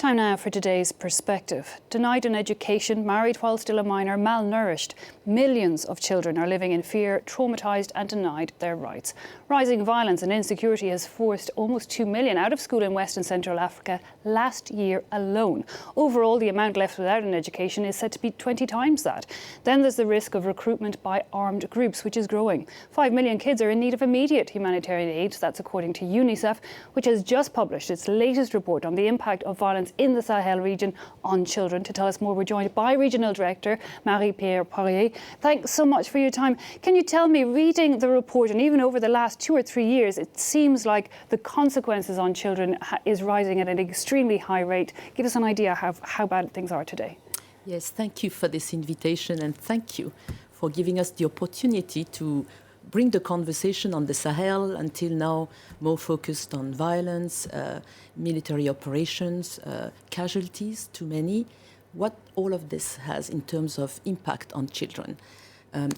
Time now for today's perspective. Denied an education, married while still a minor, malnourished, millions of children are living in fear, traumatised and denied their rights. Rising violence and insecurity has forced almost 2 million out of school in West and Central Africa last year alone. Overall, the amount left without an education is said to be 20 times that. Then there's the risk of recruitment by armed groups, which is growing. 5 million kids are in need of immediate humanitarian aid. That's according to UNICEF, which has just published its latest report on the impact of violence in the Sahel region on children. To tell us more, we're joined by Regional Director Marie-Pierre Poirier. Thanks so much for your time. Can you tell me, reading the report, and even over the last 2 or 3 years, it seems like the consequences on children is rising at an extremely high rate. Give us an idea how bad things are today. Yes, thank you for this invitation, and thank you for giving us the opportunity to bring the conversation on the Sahel, until now more focused on violence, military operations, casualties, too many, what all of this has in terms of impact on children.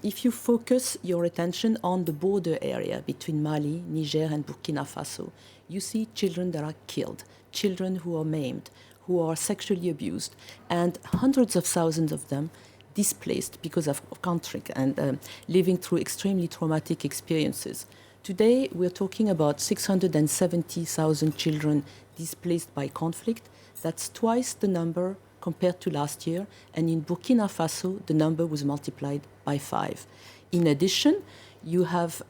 If you focus your attention on the border area between Mali, Niger and Burkina Faso, you see children that are killed, children who are maimed, who are sexually abused, and hundreds of thousands of them displaced because of conflict and living through extremely traumatic experiences. Today, we're talking about 670,000 children displaced by conflict. That's twice the number compared to last year. And in Burkina Faso, the number was multiplied by 5. In addition, you have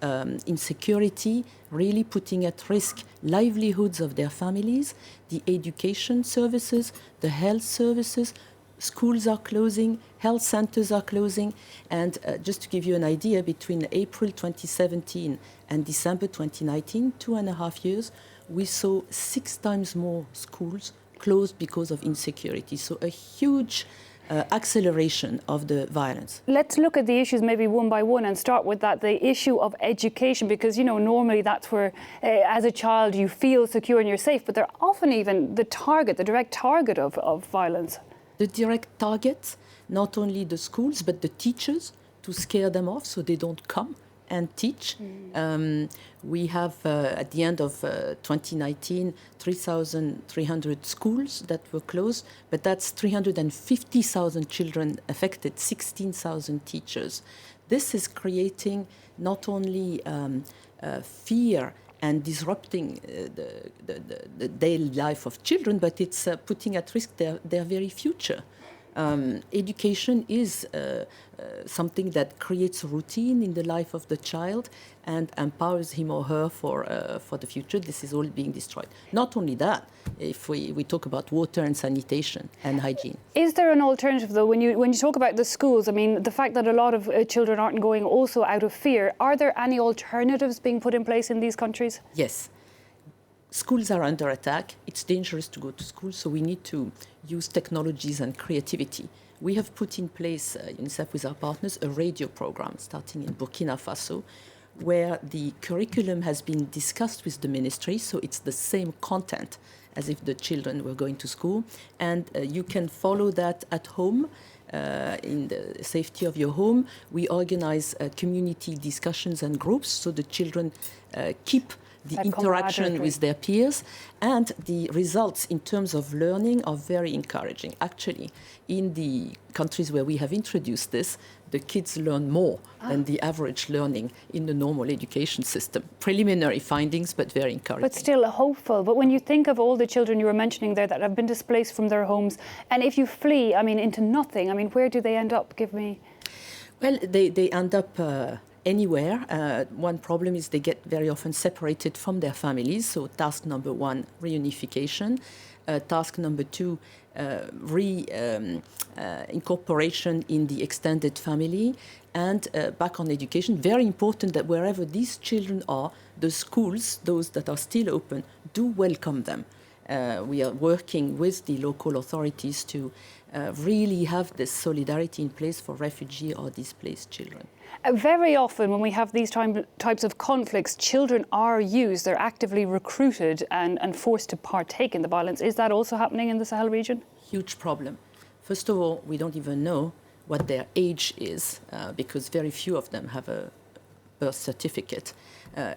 insecurity really putting at risk livelihoods of their families, the education services, the health services. Schools are closing, health centers are closing, and just to give you an idea, between April 2017 and December 2019, 2.5 years, we saw 6 times more schools closed because of insecurity. So a huge acceleration of the violence. Let's look at the issues maybe one by one and start with that, the issue of education, because, you know, normally that's where, as a child, you feel secure and you're safe, but they're often even the direct target of violence. The direct target, not only the schools, but the teachers, to scare them off so they don't come and teach. We have, at the end of 2019, 3,300 schools that were closed, but that's 350,000 children affected, 16,000 teachers. This is creating not only fear and disrupting the daily life of children, but it's putting at risk their very future. Education is something that creates routine in the life of the child and empowers him or her for the future. This is all being destroyed. Not only that, if we talk about water and sanitation and hygiene. Is there an alternative, though, when you talk about the schools? I mean, the fact that a lot of children aren't going also out of fear, are there any alternatives being put in place in these countries? Yes. Schools are under attack. It's dangerous to go to school, so we need to use technologies and creativity. We have put in place, UNICEF with our partners, a radio program starting in Burkina Faso, where the curriculum has been discussed with the ministry, so it's the same content as if the children were going to school. And you can follow that at home, in the safety of your home. We organize community discussions and groups, so the children keep the interaction with their peers, and the results in terms of learning are very encouraging. Actually, in the countries where we have introduced this, the kids learn more than the average learning in the normal education system. Preliminary findings, but very encouraging. But still hopeful. But when you think of all the children you were mentioning there that have been displaced from their homes, and if you flee, I mean, into nothing, I mean, where do they end up? Give me... Well, they end up anywhere. One problem is they get very often separated from their families. So task number 1, reunification. Task number 2, incorporation in the extended family. And back on education, very important that wherever these children are, the schools, those that are still open, do welcome them. We are working with the local authorities to really have this solidarity in place for refugee or displaced children. Very often when we have these types of conflicts, children are used, they're actively recruited and forced to partake in the violence. Is that also happening in the Sahel region? Huge problem. First of all, we don't even know what their age is because very few of them have a birth certificate.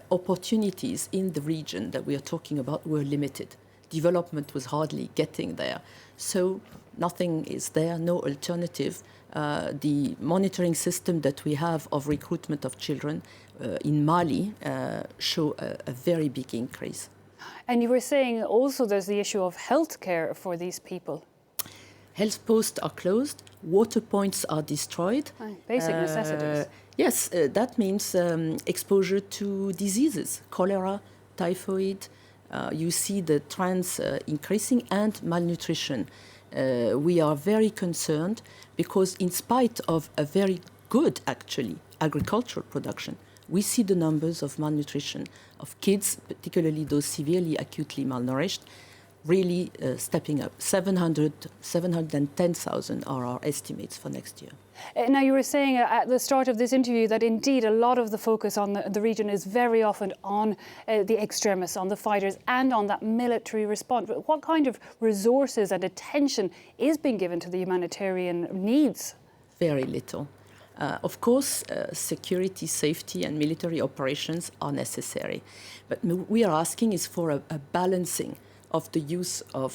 Opportunities in the region that we are talking about were limited. development was hardly getting there. So nothing is there, no alternative. The monitoring system that we have of recruitment of children in Mali show a very big increase. And you were saying also there's the issue of healthcare for these people. Health posts are closed, water points are destroyed. Basic necessities. Yes, that means exposure to diseases, cholera, typhoid. You see the trends increasing, and malnutrition. We are very concerned because in spite of a very good, actually, agricultural production, we see the numbers of malnutrition of kids, particularly those severely acutely malnourished, really stepping up. 710,000 are our estimates for next year. Now, you were saying at the start of this interview that indeed a lot of the focus on the region is very often on the extremists, on the fighters, and on that military response. But what kind of resources and attention is being given to the humanitarian needs? Very little. Of course, security, safety, and military operations are necessary. But we are asking is for a balancing of the use of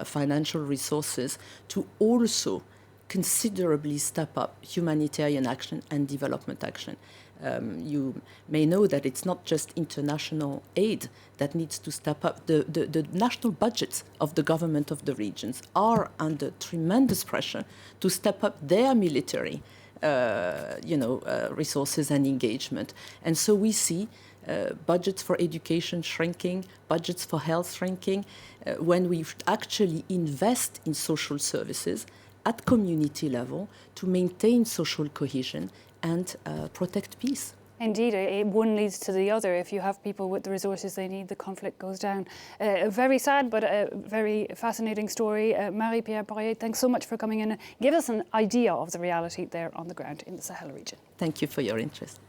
financial resources to also considerably step up humanitarian action and development action. You may know that it's not just international aid that needs to step up. The national budgets of the government of the regions are under tremendous pressure to step up their military resources and engagement. And so we see budgets for education shrinking, budgets for health shrinking, when we actually invest in social services at community level to maintain social cohesion and protect peace. Indeed, one leads to the other. If you have people with the resources they need, the conflict goes down. Very sad, but a very fascinating story. Marie-Pierre Poirier, thanks so much for coming in and give us an idea of the reality there on the ground in the Sahel region. Thank you for your interest.